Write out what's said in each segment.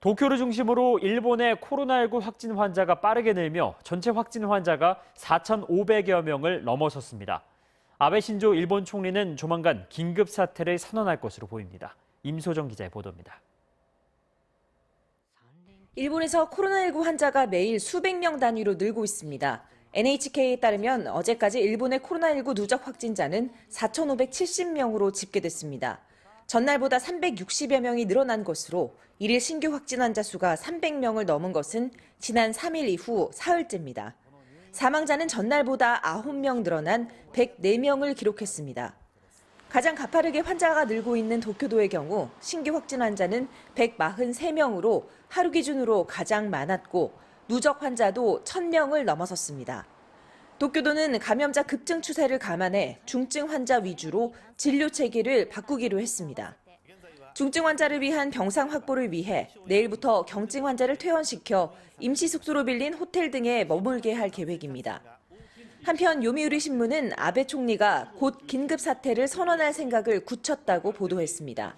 도쿄를 중심으로 일본의 코로나19 확진 환자가 빠르게 늘며 전체 확진 환자가 4,500여 명을 넘어섰습니다. 아베 신조 일본 총리는 조만간 긴급 사태를 선언할 것으로 보입니다. 임소정 기자의 보도입니다. 일본에서 코로나19 환자가 매일 수백 명 단위로 늘고 있습니다. NHK에 따르면 어제까지 일본의 코로나19 누적 확진자는 4,570명으로 집계됐습니다. 전날보다 360여 명이 늘어난 것으로 일일 신규 확진 환자 수가 300명을 넘은 것은 지난 3일 이후 사흘째입니다. 사망자는 전날보다 9명 늘어난 104명을 기록했습니다. 가장 가파르게 환자가 늘고 있는 도쿄도의 경우 신규 확진 환자는 143명으로 하루 기준으로 가장 많았고 누적 환자도 1,000명을 넘어섰습니다. 도쿄도는 감염자 급증 추세를 감안해 중증 환자 위주로 진료 체계를 바꾸기로 했습니다. 중증 환자를 위한 병상 확보를 위해 내일부터 경증 환자를 퇴원시켜 임시 숙소로 빌린 호텔 등에 머물게 할 계획입니다. 한편 요미우리 신문은 아베 총리가 곧 긴급 사태를 선언할 생각을 굳혔다고 보도했습니다.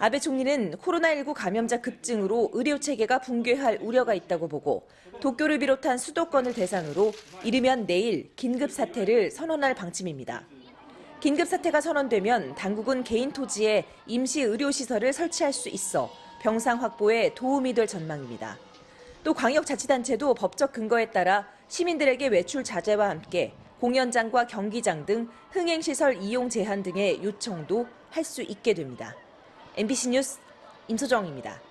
아베 총리는 코로나19 감염자 급증으로 의료 체계가 붕괴할 우려가 있다고 보고 도쿄를 비롯한 수도권을 대상으로 이르면 내일 긴급 사태를 선언할 방침입니다. 긴급 사태가 선언되면 당국은 개인 토지에 임시 의료시설을 설치할 수 있어 병상 확보에 도움이 될 전망입니다. 또 광역자치단체도 법적 근거에 따라 시민들에게 외출 자제와 함께 공연장과 경기장 등 흥행시설 이용 제한 등의 요청도 할 수 있게 됩니다. MBC 뉴스 임소정입니다.